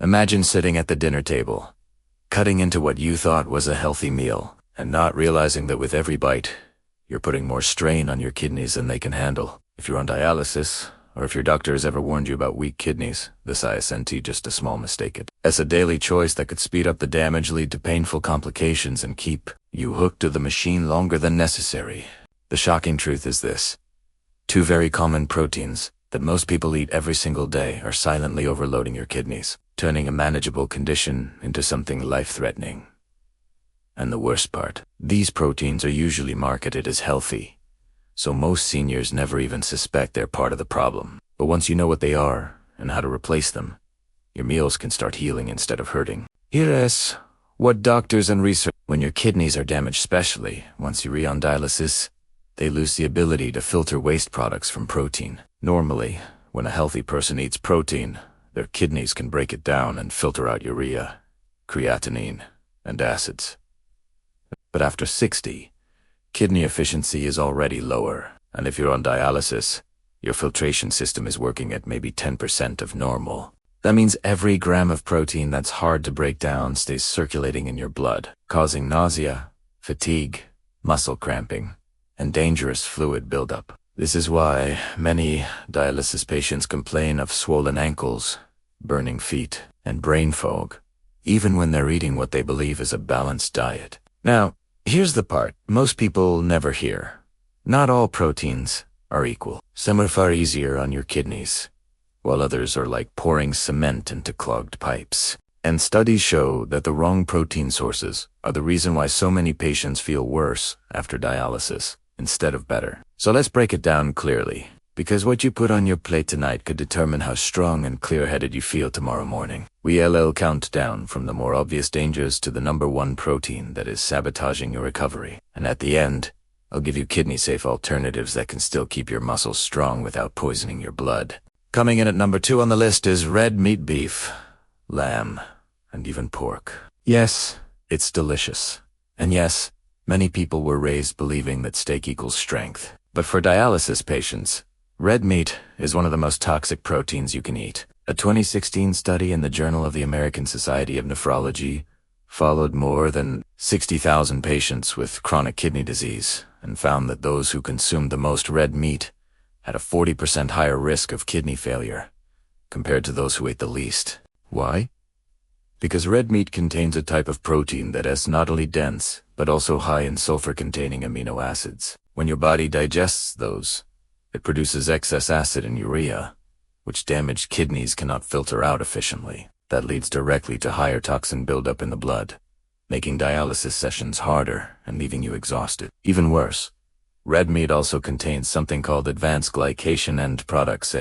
Imagine sitting at the dinner table, cutting into what you thought was a healthy meal, and not realizing that with every bite, you're putting more strain on your kidneys than they can handle. If you're on dialysis, or if your doctor has ever warned you about weak kidneys, this ISNT just a small mistake. It's a daily choice that could speed up the damage, lead to painful complications, and keep you hooked to the machine longer than necessary. The shocking truth is this. 2 very common proteins that most people eat every single day are silently overloading your kidneys, turning a manageable condition into something life-threatening. And the worst part, these proteins are usually marketed as healthy, so most seniors never even suspect they're part of the problem. But once you know what they are and how to replace them, your meals can start healing instead of hurting. Here's what doctors and research. When your kidneys are damaged, especially once you're on dialysis, they lose the ability to filter waste products from protein. Normally, when a healthy person eats protein, their kidneys can break it down and filter out urea, creatinine, and acids. But after 60, kidney efficiency is already lower, and if you're on dialysis, your filtration system is working at maybe 10% of normal. That means every gram of protein that's hard to break down stays circulating in your blood, causing nausea, fatigue, muscle cramping, and dangerous fluid buildup. This is why many dialysis patients complain of swollen ankles, burning feet, and brain fog, even when they're eating what they believe is a balanced diet. Now, here's the part most people never hear. Not all proteins are equal. Some are far easier on your kidneys, while others are like pouring cement into clogged pipes. And studies show that the wrong protein sources are the reason why so many patients feel worse after dialysis instead of better. So let's break it down clearly, because what you put on your plate tonight could determine how strong and clear-headed you feel tomorrow morning. We'll count down from the more obvious dangers to the #1 protein that is sabotaging your recovery. And at the end, I'll give you kidney-safe alternatives that can still keep your muscles strong without poisoning your blood. Coming in at #2 on the list is red meat beef, lamb, and even pork. Yes, it's delicious. And yes, many people were raised believing that steak equals strength. But for dialysis patients, red meat is one of the most toxic proteins you can eat. A 2016 study in the Journal of the American Society of Nephrology followed more than 60,000 patients with chronic kidney disease and found that those who consumed the most red meat had a 40% higher risk of kidney failure compared to those who ate the least. Why? Because red meat contains a type of protein that is not only dense, but also high in sulfur-containing amino acids. When your body digests those, it produces excess acid and urea, which damaged kidneys cannot filter out efficiently. That leads directly to higher toxin buildup in the blood, making dialysis sessions harder and leaving you exhausted. Even worse, red meat also contains something called advanced glycation end products,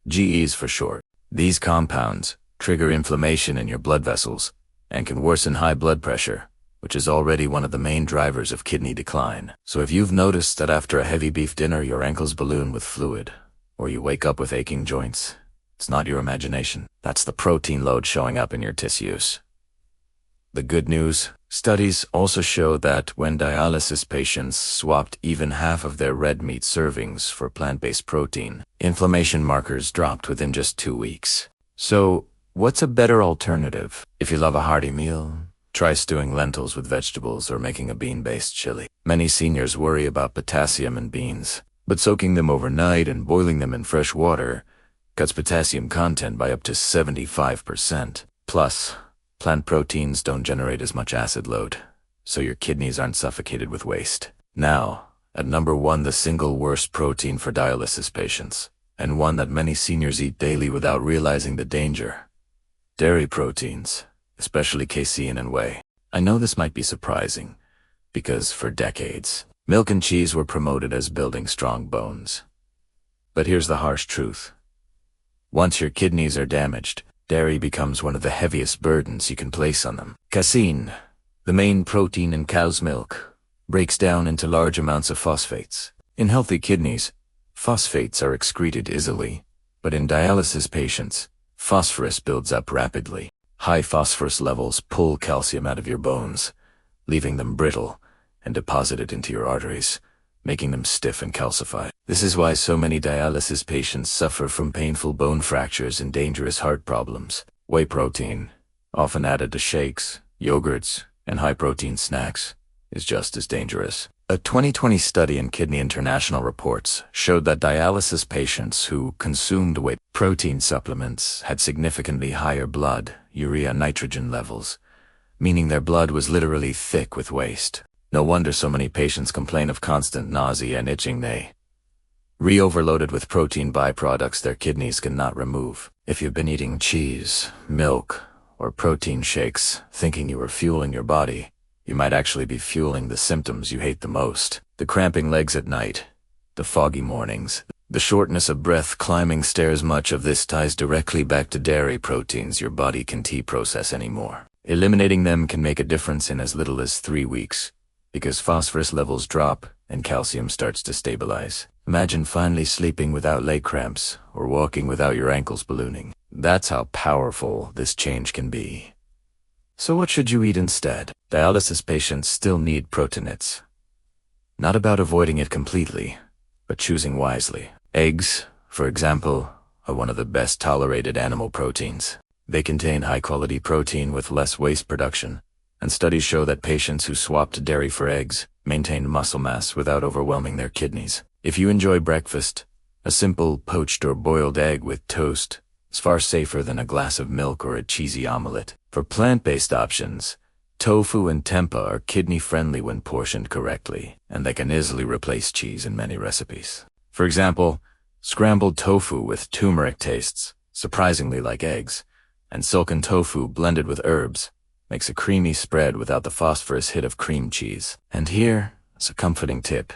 GEs for short. These compounds trigger inflammation in your blood vessels and can worsen high blood pressure, which is already one of the main drivers of kidney decline. So if you've noticed that after a heavy beef dinner your ankles balloon with fluid, or you wake up with aching joints, it's not your imagination. That's the protein load showing up in your tissues. The good news, studies also show that when dialysis patients swapped even half of their red meat servings for plant-based protein, inflammation markers dropped within just 2 weeks. So, what's a better alternative? If you love a hearty meal, try stewing lentils with vegetables or making a bean-based chili. Many seniors worry about potassium in beans, but soaking them overnight and boiling them in fresh water cuts potassium content by up to 75%. Plus, plant proteins don't generate as much acid load, so your kidneys aren't suffocated with waste. Now, at #1, the single worst protein for dialysis patients, and one that many seniors eat daily without realizing the danger: dairy proteins, especially casein and whey. I know this might be surprising, because for decades, milk and cheese were promoted as building strong bones. But here's the harsh truth. Once your kidneys are damaged, dairy becomes one of the heaviest burdens you can place on them. Casein, the main protein in cow's milk, breaks down into large amounts of phosphates. In healthy kidneys, phosphates are excreted easily, but in dialysis patients, phosphorus builds up rapidly. High phosphorus levels pull calcium out of your bones, leaving them brittle and deposit it into your arteries, making them stiff and calcified. This is why so many dialysis patients suffer from painful bone fractures and dangerous heart problems. Whey protein, often added to shakes, yogurts, and high-protein snacks, is just as dangerous. A 2020 study in Kidney International Reports showed that dialysis patients who consumed whey protein supplements had significantly higher blood urea nitrogen levels, meaning their blood was literally thick with waste. No wonder so many patients complain of constant nausea and itching. They re-overloaded with protein byproducts their kidneys cannot remove. If you've been eating cheese, milk, or protein shakes thinking you were fueling your body, you might actually be fueling the symptoms you hate the most. The cramping legs at night, the foggy mornings, the shortness of breath climbing stairs. Much of this ties directly back to dairy proteins your body can't process anymore. Eliminating them can make a difference in as little as 3 weeks, because phosphorus levels drop and calcium starts to stabilize. Imagine finally sleeping without leg cramps or walking without your ankles ballooning. That's how powerful this change can be. So what should you eat instead? Dialysis patients still need protein. It's not about avoiding it completely, but choosing wisely. Eggs, for example, are one of the best tolerated animal proteins. They contain high-quality protein with less waste production, and studies show that patients who swapped dairy for eggs maintained muscle mass without overwhelming their kidneys. If you enjoy breakfast, a simple poached or boiled egg with toast is far safer than a glass of milk or a cheesy omelette. For plant-based options, tofu and tempeh are kidney-friendly when portioned correctly, and they can easily replace cheese in many recipes. For example, scrambled tofu with turmeric tastes surprisingly like eggs, and silken tofu blended with herbs makes a creamy spread without the phosphorus hit of cream cheese. And here is a comforting tip.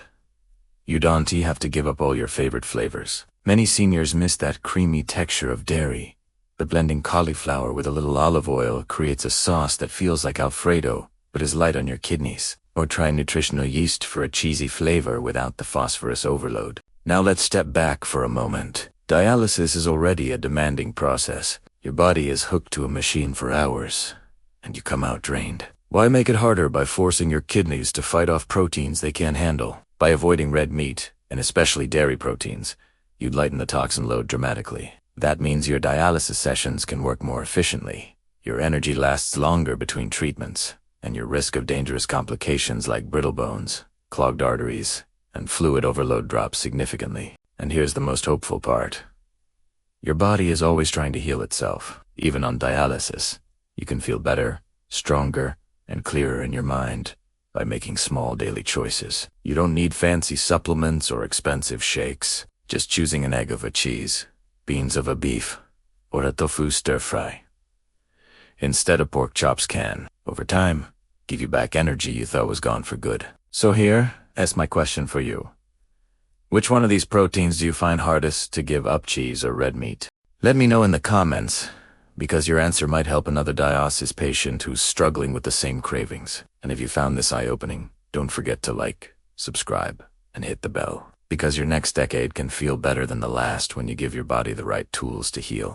You don't have to give up all your favorite flavors. Many seniors miss that creamy texture of dairy, but blending cauliflower with a little olive oil creates a sauce that feels like Alfredo, but is light on your kidneys. Or try nutritional yeast for a cheesy flavor without the phosphorus overload. Now let's step back for a moment. Dialysis is already a demanding process. Your body is hooked to a machine for hours, and you come out drained. Why make it harder by forcing your kidneys to fight off proteins they can't handle? By avoiding red meat, and especially dairy proteins, you'd lighten the toxin load dramatically. That means your dialysis sessions can work more efficiently. Your energy lasts longer between treatments, and your risk of dangerous complications like brittle bones, clogged arteries, and fluid overload drops significantly. And here's the most hopeful part. Your body is always trying to heal itself. Even on dialysis, you can feel better, stronger, and clearer in your mind by making small daily choices. You don't need fancy supplements or expensive shakes. Just choosing an egg of a cheese, beans of a beef, or a tofu stir-fry instead of pork chops can, over time, give you back energy you thought was gone for good. So here, that's my question for you. Which one of these proteins do you find hardest to give up, cheese or red meat? Let me know in the comments, because your answer might help another dialysis patient who's struggling with the same cravings. And if you found this eye-opening, don't forget to like, subscribe, and hit the bell, because your next decade can feel better than the last when you give your body the right tools to heal.